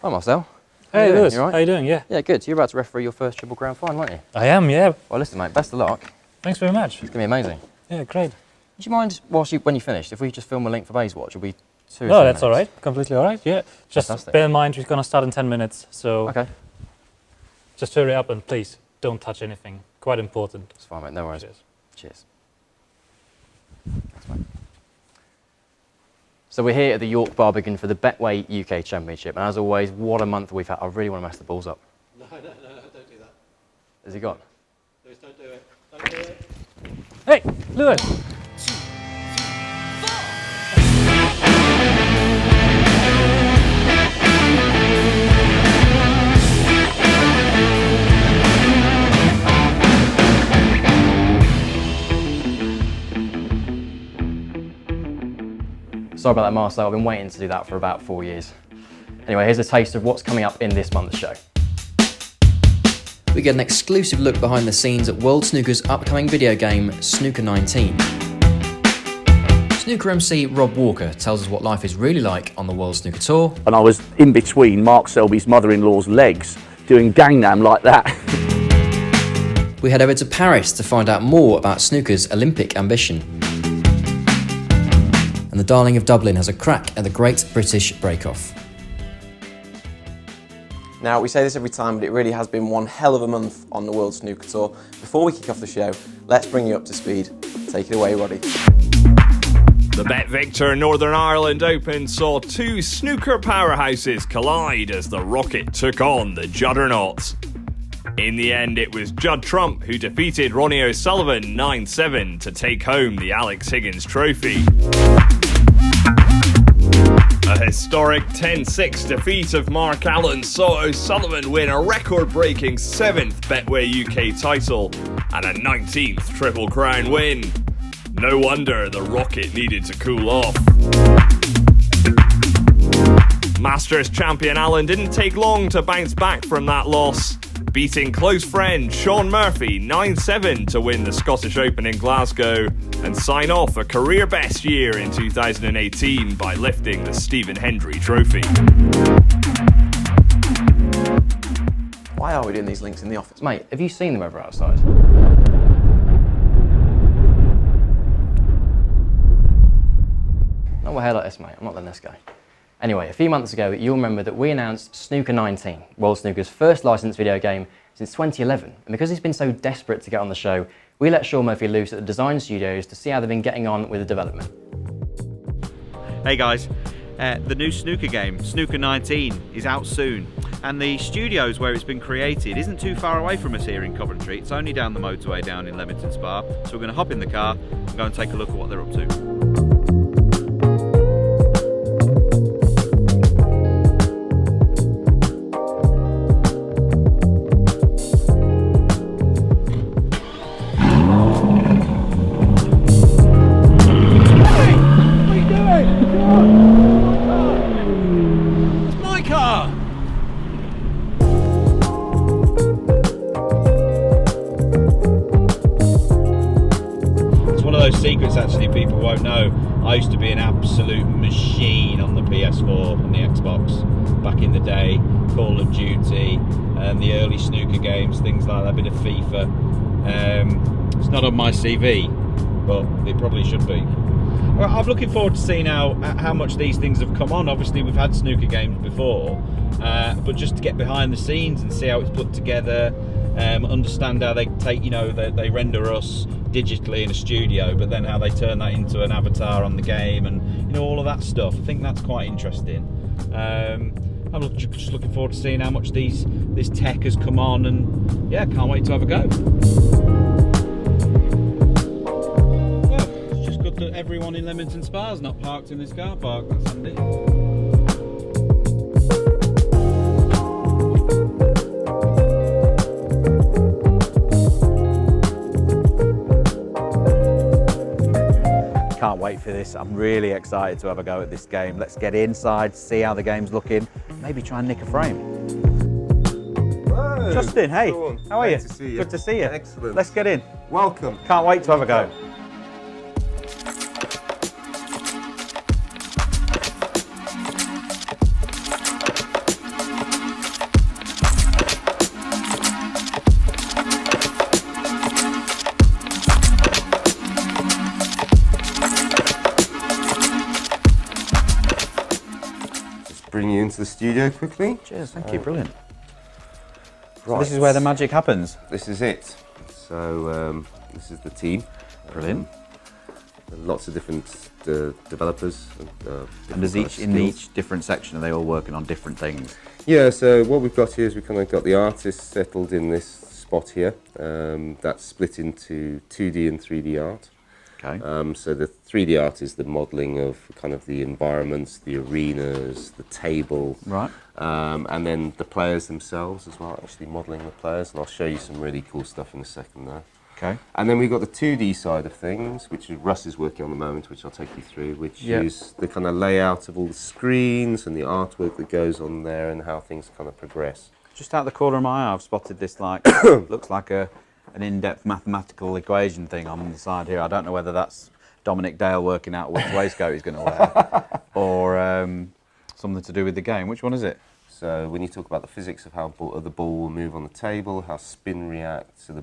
Hi Marcel. Hey Lewis, you right? how you doing? Yeah. Yeah, good. You're about to referee your first Triple Grand Final, aren't you? I am, yeah. Well, listen, mate, best of luck. Thanks very much. It's going to be amazing. Yeah, great. Would you mind, when you finished, if we just film a link for Baize Watch? It'll be 2 or 3 No, that's minutes. all right. Completely all right, yeah. Just Fantastic. bear in mind, we're going to start in 10 minutes, so Okay. just hurry up and please don't touch anything. Quite important. It's fine, mate. No worries. Cheers. Cheers. Thanks, mate. So we're here at the York Barbican for the Betway UK Championship, and as always, what a month we've had. I really want to mess the balls up. No, don't do that. Has he gone? Lewis, don't do it. Don't do it. Hey, Lewis! Sorry about that, Marcel. I've been waiting to do that for about 4 years. Anyway, here's a taste of what's coming up in this month's show. We get an exclusive look behind the scenes at World Snooker's upcoming video game, Snooker 19. Snooker MC Rob Walker tells us what life is really like on the World Snooker Tour. And I was in between Mark Selby's mother-in-law's legs doing Gangnam like that. We head over to Paris to find out more about snooker's Olympic ambition. And the darling of Dublin has a crack at the Great British Break-Off. Now, we say this every time, but it really has been one hell of a month on the World Snooker Tour. Before we kick off the show, let's bring you up to speed. Take it away, Roddy. The BetVictor Northern Ireland Open saw two snooker powerhouses collide as the Rocket took on the Juddernauts. In the end, it was Judd Trump who defeated Ronnie O'Sullivan 9-7 to take home the Alex Higgins Trophy. A historic 10-6 defeat of Mark Allen saw O'Sullivan win a record-breaking 7th Betway UK title and a 19th Triple Crown win. No wonder the Rocket needed to cool off. Masters champion Allen didn't take long to bounce back from that loss, beating close friend Shaun Murphy 9-7 to win the Scottish Open in Glasgow and sign off a career best year in 2018 by lifting the Stephen Hendry Trophy. Why are we doing these links in the office? Mate, have you seen the weather outside? Not my hair like this, mate. I'm not letting this go. Anyway, a few months ago, you'll remember that we announced Snooker 19, World Snooker's first licensed video game since 2011. And because he's been so desperate to get on the show, we let Shaun Murphy loose at the design studios to see how they've been getting on with the development. Hey guys, the new snooker game, Snooker 19, is out soon. And the studios where it's been created isn't too far away from us here in Coventry. It's only down the motorway down in Leamington Spa. So we're going to hop in the car and go and take a look at what they're up to. Secrets actually people won't know. I used to be an absolute machine on the PS4 and the Xbox back in the day. Call of Duty and the early snooker games, things like that, a bit of FIFA. It's not on my CV, but it probably should be. I'm looking forward to seeing how much these things have come on. Obviously we've had snooker games before, but just to get behind the scenes and see how it's put together, understand how they take, they render us digitally in a studio, but then how they turn that into an avatar on the game, and all of that stuff. I think that's quite interesting. I'm just looking forward to seeing how much this tech has come on, and yeah, can't wait to have a go. Well, it's just good that everyone in Leamington Spa is not parked in this car park. That's handy. Can't wait for this. I'm really excited to have a go at this game. Let's get inside, see how the game's looking, maybe try and nick a frame. Hello. Justin, hey, Sean, how are you? Great to see you. Good to see you. Excellent. Let's get in. Welcome. Can't wait to have a go. bring you into the studio quickly. Cheers, thank you, brilliant. So Right. this is where the magic happens. This is it. So this is the team. Brilliant. Lots of different developers. And does each different section, are they all working on different things? Yeah, so what we've got here is we've kind of got the artists settled in this spot here. That's split into 2D and 3D art. Okay. So the 3D art is the modelling of kind of the environments, the arenas, the table. Right. And then the players themselves as well, actually modelling the players. And I'll show you some really cool stuff in a second there. Okay. And then we've got the 2D side of things, which Russ is working on at the moment, which I'll take you through, which is the kind of layout of all the screens and the artwork that goes on there and how things kind of progress. Just out the corner of my eye, I've spotted this, like, looks like an in-depth mathematical equation thing on the side here. I don't know whether that's Dominic Dale working out which waistcoat he's going to wear or something to do with the game. Which one is it? So when you talk about the physics of how the ball will move on the table, how spin reacts, so the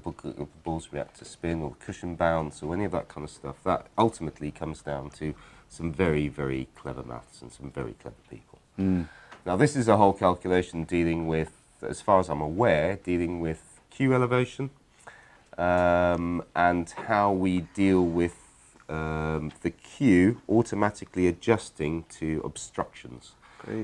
balls react to spin, or the cushion bounce, or any of that kind of stuff, that ultimately comes down to some very, very clever maths and some very clever people. Now this is a whole calculation dealing with, as far as I'm aware, dealing with cue elevation and how we deal with the cue automatically adjusting to obstructions.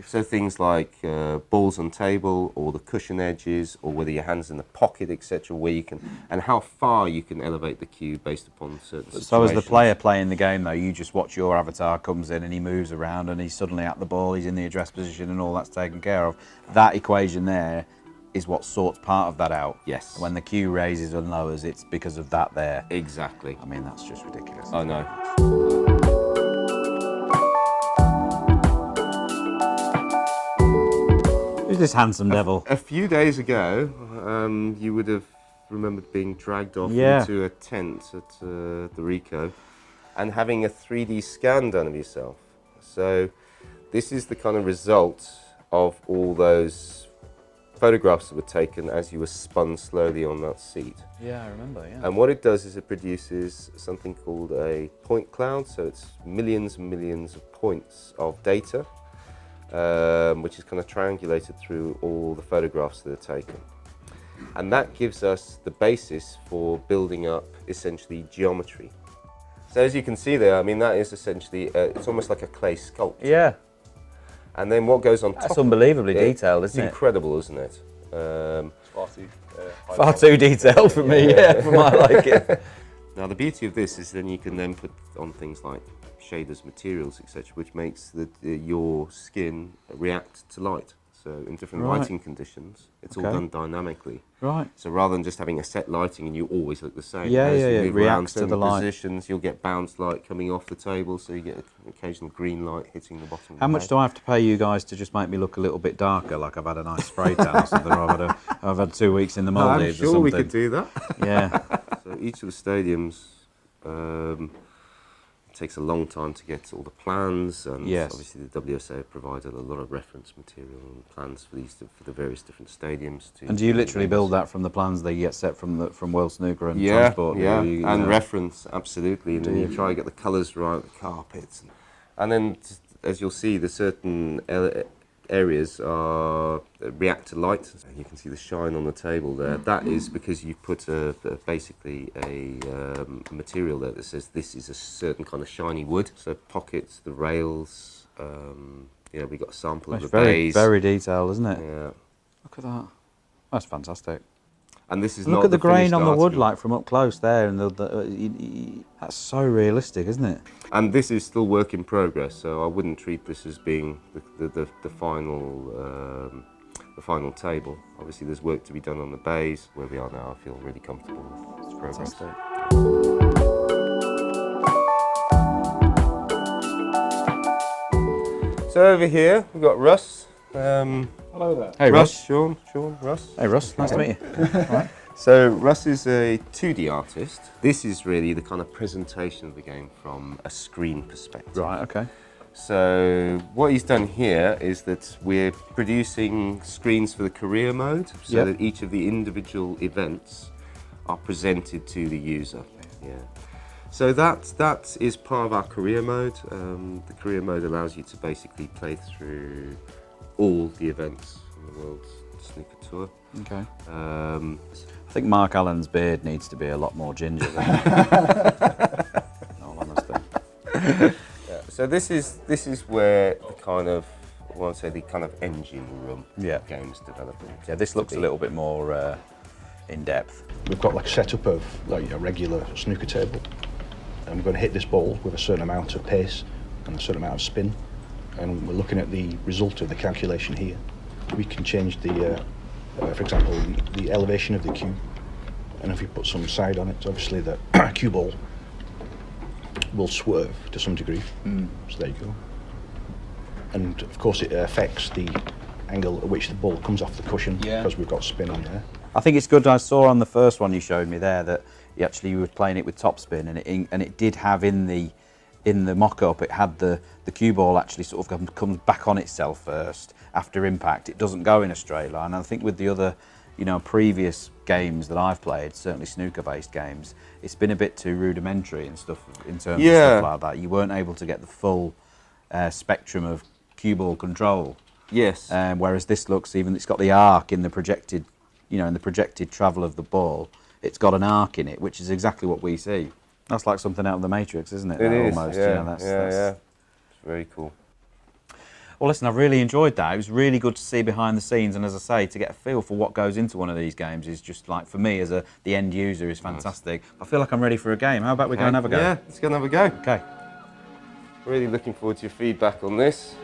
So things like balls on table, or the cushion edges, or whether your hand's in the pocket, etc., where you can, and how far you can elevate the cue based upon certain situations. So as the player playing the game, though, you just watch your avatar comes in and he moves around and he's suddenly at the ball, he's in the address position and all that's taken care of. That equation there is what sorts part of that out. Yes. When the cue raises and lowers, it's because of that there. Exactly. I mean, that's just ridiculous. I know. Who's this handsome devil? A few days ago, you would have remembered being dragged off Yeah. into a tent at the Rico and having a 3D scan done of yourself. So this is the kind of result of all those photographs that were taken as you were spun slowly on that seat. Yeah, I remember, yeah. And what it does is it produces something called a point cloud, so it's millions and millions of points of data, which is kind of triangulated through all the photographs that are taken. And that gives us the basis for building up essentially geometry. So as you can see there, I mean, that is essentially, it's almost like a clay sculpt. Yeah. And then what goes on top? That's unbelievably detailed, isn't it? It's incredible, isn't it? Far too detailed for me, yeah, for my liking. Now the beauty of this is then you can then put on things like shaders, materials, etc., which makes your skin react to light. So in different lighting conditions, it's all done dynamically. Right. So rather than just having a set lighting and you always look the same, Yeah, as yeah, you yeah. move Reacts around to certain the light. positions, you'll get bounce light coming off the table, so you get an occasional green light hitting the bottom. How much do I have to pay you guys to just make me look a little bit darker, like I've had a nice spray tan or something, or I've had 2 weeks in the Maldives I'm or sure something? we could do that. Yeah. So each of the stadiums takes a long time to get all the plans, and obviously the WSA have provided a lot of reference material and plans for the various different stadiums. And do you literally build that from the plans that you get set from World Snooker and Transport? Yeah, and reference, absolutely. And then you try to get the colours right, the carpets. And then, as you'll see, the certain areas react to light. You can see the shine on the table there. That is because you put basically a material there that says this is a certain kind of shiny wood. So pockets, the rails, we got a sample of the baize. Very detailed, isn't it? Yeah. Look at that. That's fantastic. And this is look not at the grain finished on the wood, article. like from up close there, and that's so realistic, isn't it? And this is still work in progress, so I wouldn't treat this as being the final table. Obviously, there's work to be done on the baize. Where we are now, I feel really comfortable with this progress. Fantastic. So over here we've got Russ. Hello there. Hey Russ. Shaun, Russ. Hey Russ, nice to meet you. Right. So Russ is a 2D artist. This is really the kind of presentation of the game from a screen perspective. Right, okay. So what he's done here is that we're producing screens for the career mode, so that each of the individual events are presented to the user. Yeah. So that is part of our career mode. The career mode allows you to basically play through all the events on the World Snooker Tour. Okay. Um, I think Mark Allen's beard needs to be a lot more ginger than in all honesty. yeah. So this is where the kind of, well, I'd say the kind of engine room games developing. Yeah, this looks a little bit more in depth. We've got like a setup of like a regular snooker table, and we're going to hit this ball with a certain amount of pace and a certain amount of spin, and we're looking at the result of the calculation here. We can change the, for example, the elevation of the cue, and if we put some side on it, obviously the cue ball will swerve to some degree. So there you go. And of course it affects the angle at which the ball comes off the cushion because we've got spin on there. I think it's good. I saw on the first one you showed me there that you were playing it with topspin, and it did have in the mock-up, it had the cue ball actually sort of comes back on itself first after impact. It doesn't go in a straight line. And I think with the other, previous games that I've played, certainly snooker-based games, it's been a bit too rudimentary and stuff in terms of stuff like that. You weren't able to get the full spectrum of cue ball control. Yes. Whereas this looks, even it's got the arc in the projected, in the projected travel of the ball. It's got an arc in it, which is exactly what we see. That's like something out of the Matrix, isn't it? It is. Almost. Yeah. That's It's very cool. Well, listen, I've really enjoyed that. It was really good to see behind the scenes, and as I say, to get a feel for what goes into one of these games is just like, for me as the end user, is fantastic. I feel like I'm ready for a game. How about we go and have a go? Yeah, let's go and have a go. Okay. Really looking forward to your feedback on this.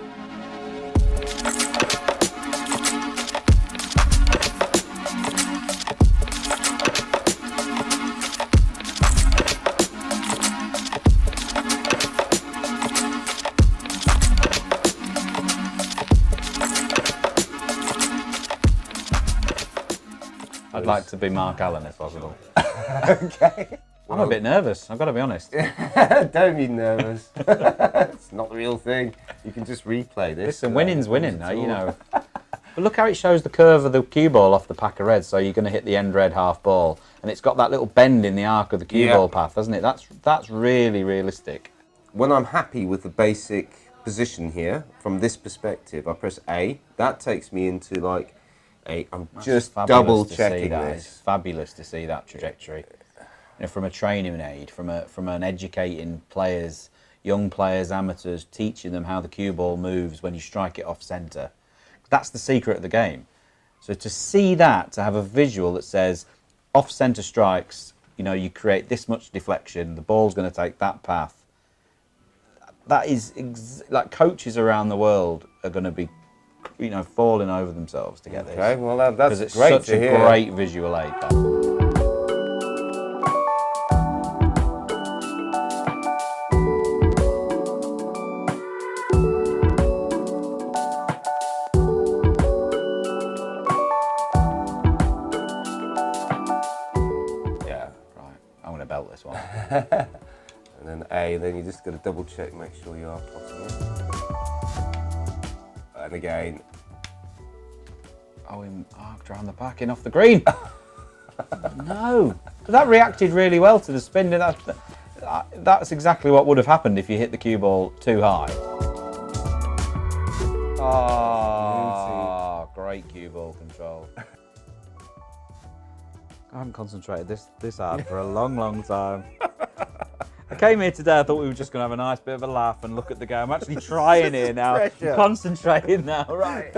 I'd like to be Mark Allen if possible. Okay. I'm a bit nervous, I've got to be honest. Don't be nervous. It's not the real thing. You can just replay this. Listen, winning's winning, though, But look how it shows the curve of the cue ball off the pack of reds, so you're going to hit the end red half ball, and it's got that little bend in the arc of the cue ball path, hasn't it? That's really realistic. When I'm happy with the basic position here, from this perspective, I press A. That takes me into like I'm just double checking this. It's fabulous to see that trajectory. From a training aid, from an educating players, young players, amateurs, teaching them how the cue ball moves when you strike it off centre. That's the secret of the game. So to see that, to have a visual that says off centre strikes, you create this much deflection, the ball's going to take that path. That is like coaches around the world are going to be, falling over themselves to get this. Okay, well that's it's great such to hear. a great visual aid. That. Belt this one. And then A, then you just got to double check, make sure you are plotting it. And again. Around the back in off the green. No, that reacted really well to the spin. That's exactly what would have happened if you hit the cue ball too high. Oh, great cue ball control. I haven't concentrated this hard for a long time. I came here today, I thought we were just going to have a nice bit of a laugh and look at the game. I'm actually trying here now, I'm concentrating now, right.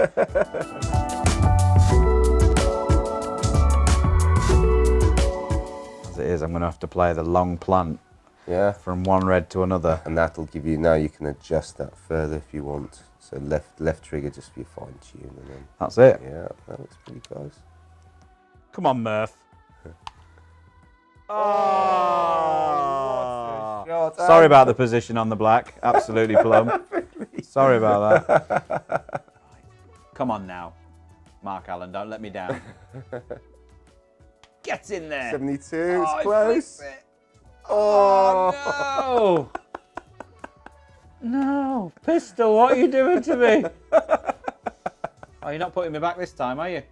As it is, I'm going to have to play the long plant from one red to another. And that'll give you, now you can adjust that further if you want. So left trigger just for your fine tune. And then, that's it. Yeah, that looks pretty close. Come on, Murph. Oh, sorry about the position on the black. Absolutely plumb. Sorry about that. Come on now, Mark Allen. Don't let me down. Get in there. 72. It's close. It. Oh no! No, Pistol. What are you doing to me? Oh, you're not putting me back this time, are you?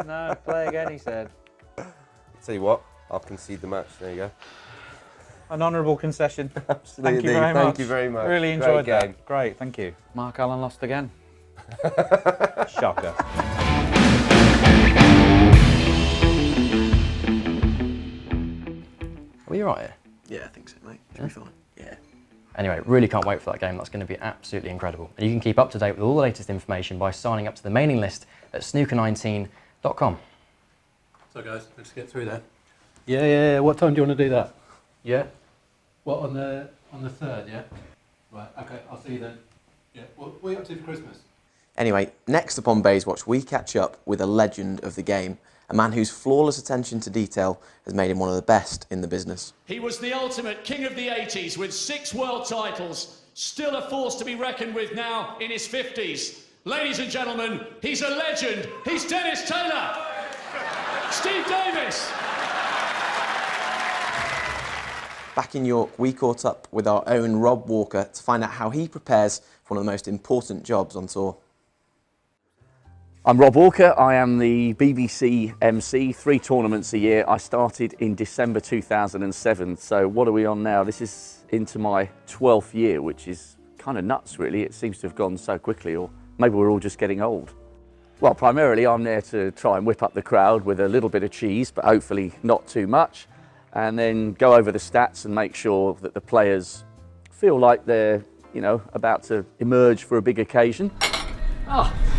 No, play again. He said. Tell you what. I'll concede the match. There you go. An honourable concession. Absolutely. Thank you very much. Thank you very much. Really enjoyed Great game. that. Great, thank you. Mark Allen lost again. Shocker. Are we right here? Yeah, I think so, mate. Should be fine. Yeah. Anyway, really can't wait for that game. That's going to be absolutely incredible. And you can keep up to date with all the latest information by signing up to the mailing list at snooker19.com. So guys, let's get through that. Yeah. What time do you want to do that? Yeah. What, on the 3rd? Yeah. Right. Okay. I'll see you then. Yeah. What are you up to for Christmas? Anyway, next up on Baize Watch, we catch up with a legend of the game, a man whose flawless attention to detail has made him one of the best in the business. He was the ultimate king of the 80s with 6 world titles, still a force to be reckoned with now in his 50s. Ladies and gentlemen, he's a legend. He's Dennis Taylor. Steve Davis. Back in York, we caught up with our own Rob Walker to find out how he prepares for one of the most important jobs on tour. I'm Rob Walker. I am the BBC MC, 3 tournaments a year. I started in December 2007, so what are we on now? This is into my 12th year, which is kind of nuts, really. It seems to have gone so quickly, or maybe we're all just getting old. Well, primarily I'm there to try and whip up the crowd with a little bit of cheese, but hopefully not too much, and then go over the stats and make sure that the players feel like they're, you know, about to emerge for a big occasion.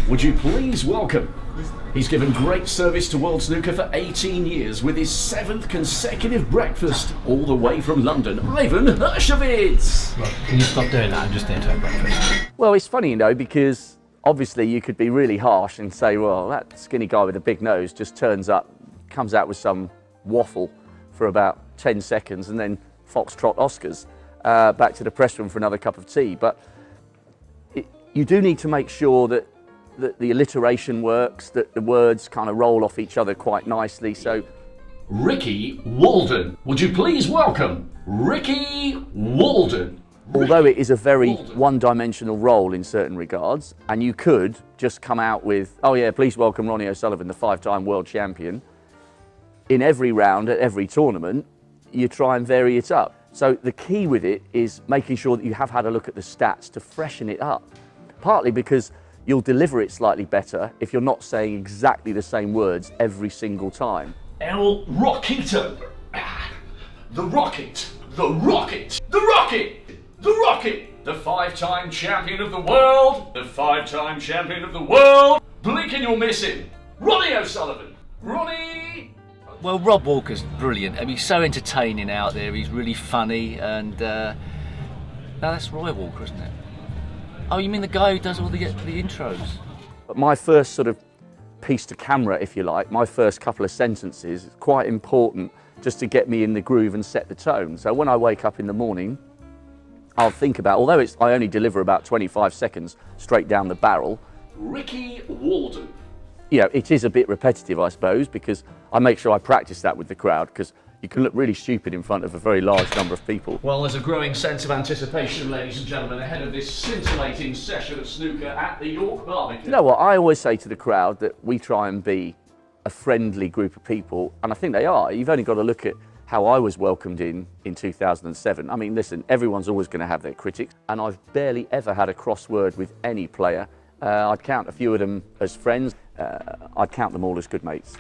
Would you please welcome? He's given great service to World Snooker for 18 years with his 7th consecutive breakfast, all the way from London, Ivan Hershevitz. Right, can you stop doing that? I'm just there to have breakfast. Well, it's funny, you know, because obviously you could be really harsh and say, well, that skinny guy with a big nose just turns up, comes out with some waffle for about 10 seconds and then foxtrot Oscars back to the press room for another cup of tea. But you do need to make sure that the alliteration works, that the words kind of roll off each other quite nicely. So, Ricky Walden. Would you please welcome Ricky Walden? Although it is a very one-dimensional role in certain regards, and you could just come out with, oh yeah, please welcome Ronnie O'Sullivan, the 5-time world champion. In every round, at every tournament, you try and vary it up. So the key with it is making sure that you have had a look at the stats to freshen it up. Partly because you'll deliver it slightly better if you're not saying exactly the same words every single time. El Rockito. The Rocket. The Rocket. The Rocket. The Rocket. The 5-time champion of the world. The 5-time champion of the world. Blinking you're missing. Ronnie O'Sullivan. Ronnie. Well, Rob Walker's brilliant. I mean, he's so entertaining out there. He's really funny, and no, that's Roy Walker, isn't it? Oh, you mean the guy who does all the intros? But my first sort of piece to camera, if you like, my first couple of sentences, is quite important just to get me in the groove and set the tone. So when I wake up in the morning, I'll think about, although I only deliver about 25 seconds straight down the barrel. Ricky Walden. You know, it is a bit repetitive, I suppose, because I make sure I practice that with the crowd, because you can look really stupid in front of a very large number of people. Well, there's a growing sense of anticipation, ladies and gentlemen, ahead of this scintillating session of snooker at the York Barbecue. You know what, I always say to the crowd that we try and be a friendly group of people, and I think they are. You've only got to look at how I was welcomed in 2007. I mean, listen, everyone's always going to have their critics, and I've barely ever had a crossword with any player. I'd count a few of them as friends. I'd count them all as good mates.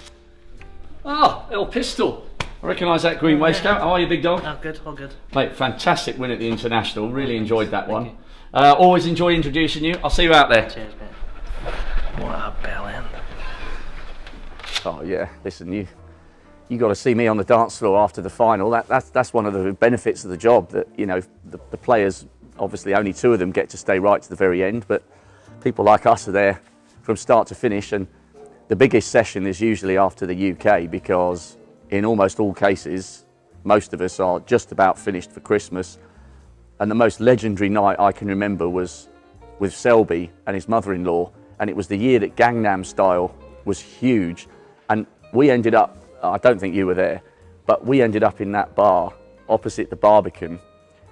Ah, El Pistol. I recognise that green waistcoat. How are you, big dog? Oh, good, all good. Mate, fantastic win at the International. Really enjoyed that one. Always enjoy introducing you. I'll see you out there. Cheers, mate. What a bell end. Oh yeah, listen, you got to see me on the dance floor after the final. That's one of the benefits of the job, that, you know, the players, obviously only 2 of them get to stay right to the very end, but people like us are there from start to finish, and the biggest session is usually after the UK, because in almost all cases, most of us are just about finished for Christmas. And the most legendary night I can remember was with Selby and his mother-in-law, and it was the year that Gangnam Style was huge. And we ended up, I don't think you were there, but we ended up in that bar opposite the Barbican.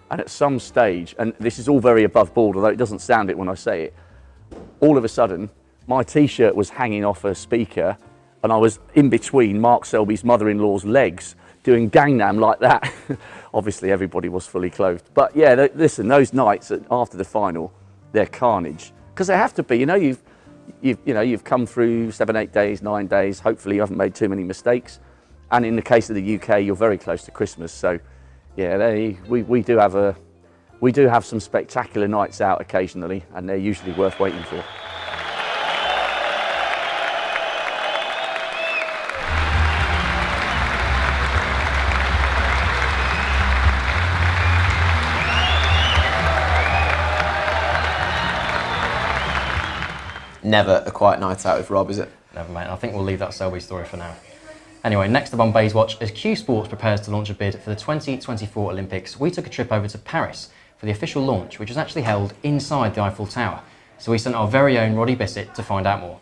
And at some stage, and this is all very above board, although it doesn't sound it when I say it, all of a sudden, my T-shirt was hanging off a speaker, and I was in between Mark Selby's mother-in-law's legs doing Gangnam like that. Obviously, everybody was fully clothed. But yeah, listen, those nights after the final, they're carnage. because they have to be. You've come through 7, 8 days, 9 days. Hopefully, you haven't made too many mistakes. And in the case of the UK, you're very close to Christmas. So, yeah, we do have some spectacular nights out occasionally, and they're usually worth waiting for. Never a quiet night out with Rob, is it? Never, mate. I think we'll leave that Selby story for now. Anyway, next up on Baize Watch, as Q Sports prepares to launch a bid for the 2024 Olympics, we took a trip over to Paris for the official launch, which was actually held inside the Eiffel Tower. So we sent our very own Roddy Bissett to find out more.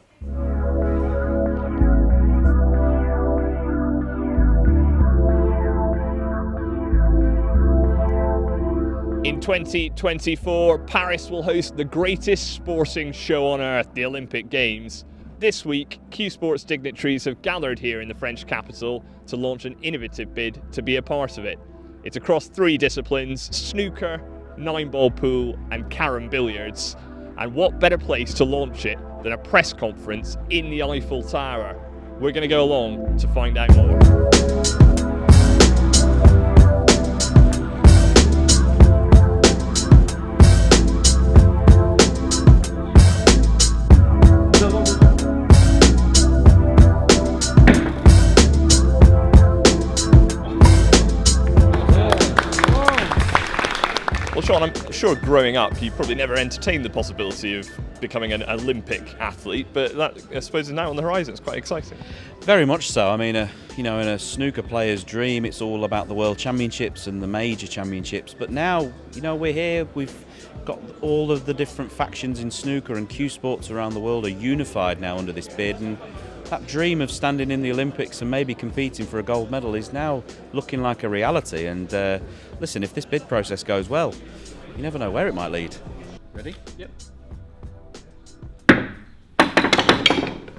In 2024, Paris will host the greatest sporting show on earth, the Olympic Games. This week, Q Sports dignitaries have gathered here in the French capital to launch an innovative bid to be a part of it. It's across 3 disciplines: snooker, 9-ball pool and carom billiards. And what better place to launch it than a press conference in the Eiffel Tower? We're going to go along to find out more. Well, Shaun, I'm sure growing up you probably never entertained the possibility of becoming an Olympic athlete, but that, I suppose, is now on the horizon. It's quite exciting. Very much so. I mean, in a snooker player's dream, it's all about the World Championships and the major championships. But now, we're here. We've got all of the different factions in snooker, and Q Sports around the world are unified now under this bid. And that dream of standing in the Olympics and maybe competing for a gold medal is now looking like a reality. And listen, if this bid process goes well, you never know where it might lead. Ready? Yep.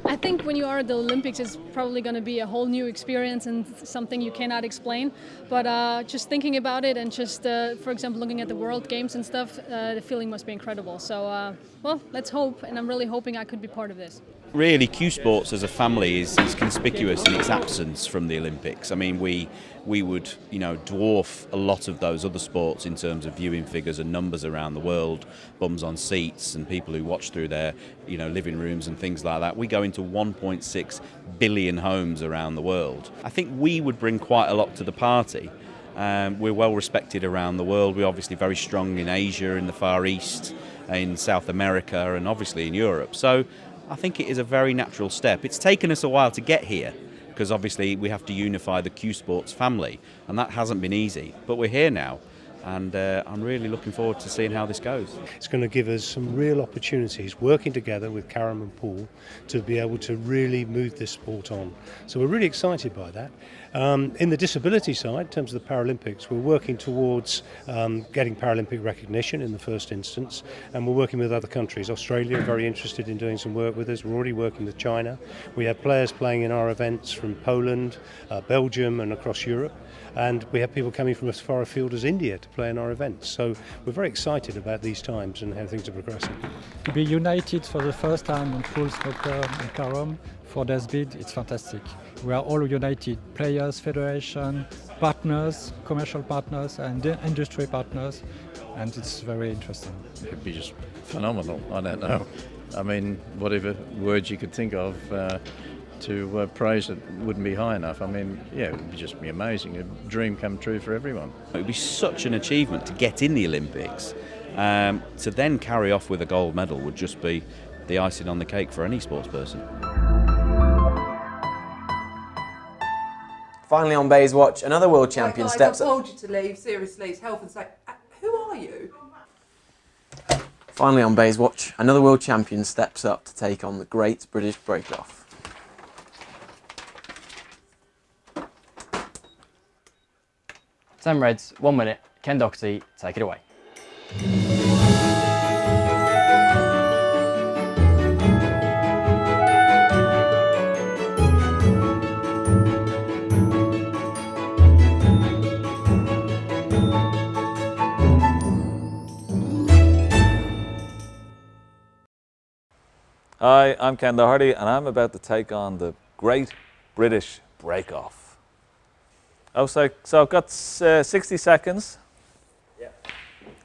I think when you are at the Olympics, it's probably going to be a whole new experience and something you cannot explain. But just thinking about it and just, for example, looking at the World Games and stuff, the feeling must be incredible. So, well, let's hope, and I'm really hoping I could be part of this. Really, Q Sports as a family is conspicuous in its absence from the Olympics. I mean, we would, dwarf a lot of those other sports in terms of viewing figures and numbers around the world, bums on seats and people who watch through their, living rooms and things like that. We go into 1.6 billion homes around the world. I think we would bring quite a lot to the party. We're well respected around the world. We're obviously very strong in Asia, in the Far East, in South America, and obviously in Europe. So I think it is a very natural step. It's taken us a while to get here because obviously we have to unify the Q Sports family, and that hasn't been easy. But we're here now, and I'm really looking forward to seeing how this goes. It's going to give us some real opportunities working together with carom and pool to be able to really move this sport on. So we're really excited by that. In the disability side, in terms of the Paralympics, we're working towards getting Paralympic recognition in the first instance, and we're working with other countries. Australia are very interested in doing some work with us. We're already working with China. We have players playing in our events from Poland, Belgium and across Europe, and we have people coming from as far afield as India to play in our events. So we're very excited about these times and how things are progressing. To be united for the first time in pool, snooker and carom for this bid, it's fantastic. We are all united, players, federation, partners, commercial partners and industry partners, and it's very interesting. It'd be just phenomenal. I don't know. I mean, whatever words you could think of to praise it wouldn't be high enough. I mean, yeah, it would just be amazing. A dream come true for everyone. It would be such an achievement to get in the Olympics. To then carry off with a gold medal would just be the icing on the cake for any sports person. Finally on Baize Watch, another world champion steps up. I told you to leave, seriously, it's health and safety. Who are you? Finally on Baize Watch, another world champion steps up to take on the Great British Break-Off. 10 reds, 1 minute. Ken Doherty, take it away. Hi, I'm Ken Doherty, and I'm about to take on the Great British Break-Off. Oh, so I've got 60 seconds. Yeah.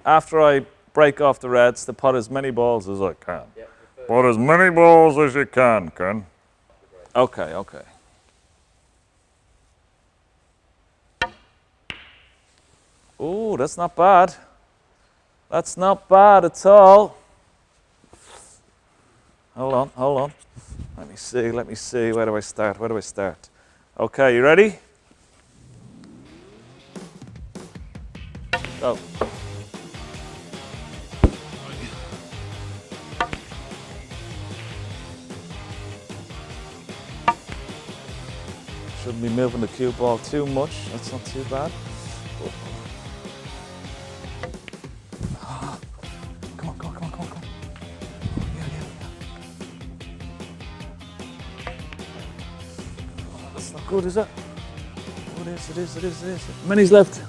After I break off the reds to pot as many balls as I can. Yep. Pot as many balls as you can, Ken. Okay, okay. Oh, that's not bad. That's not bad at all. Hold on, hold on. Let me see. Where do I start? Where do I start? Okay, you ready? Go. Shouldn't be moving the cue ball too much. That's not too bad. Come on, come on, come on, come on, come on. That's not good, is it? Oh, it is, it is, it is, it is. How many's left?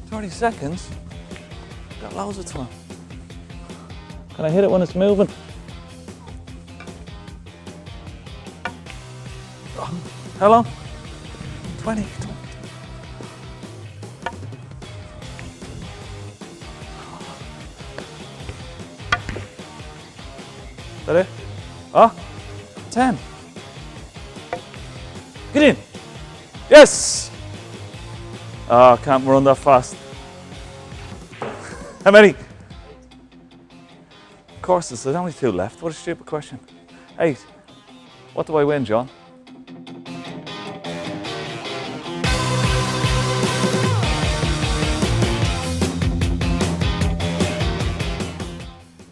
30 seconds? Got loads of time. Can I hit it when it's moving? Oh, how long? 20. Is that it? Oh, 10. Get in. Yes! Oh, I can't run that fast. How many? Of course, there's only 2 left. What a stupid question. 8. What do I win, John?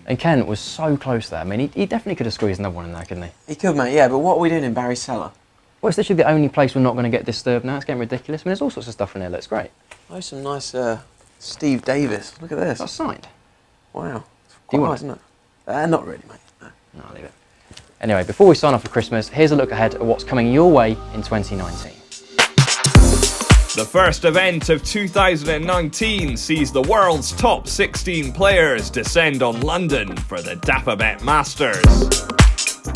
And Ken was so close there. I mean, he definitely could have squeezed another one in there, couldn't he? He could, mate, yeah, but what are we doing in Barry's cellar? Well, it's literally the only place we're not going to get disturbed now. It's getting ridiculous. I mean, there's all sorts of stuff in here that looks great. Oh, some nice Steve Davis. Look at this. That's signed. Wow. It's Do you quite want nice, isn't it? Not really, mate. No. No, I'll leave it. Anyway, before we sign off for Christmas, here's a look ahead at what's coming your way in 2019. The first event of 2019 sees the world's top 16 players descend on London for the Dapperbet Masters.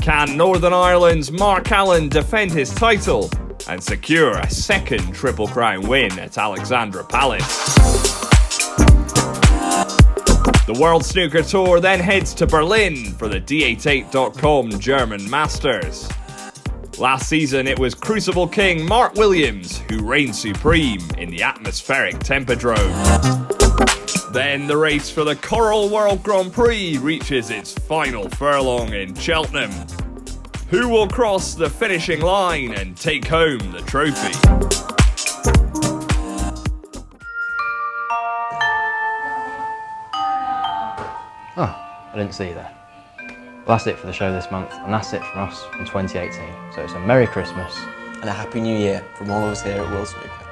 Can Northern Ireland's Mark Allen defend his title and secure a second Triple Crown win at Alexandra Palace? The World Snooker Tour then heads to Berlin for the D88.com German Masters. Last season it was Crucible King Mark Williams who reigned supreme in the atmospheric Tempodrome. Then the race for the Coral World Grand Prix reaches its final furlong in Cheltenham. Who will cross the finishing line and take home the trophy? Oh, I didn't see you there. Well, that's it for the show this month, and that's it from us from 2018. So it's a Merry Christmas. And a Happy New Year from all of us here at World Snooker.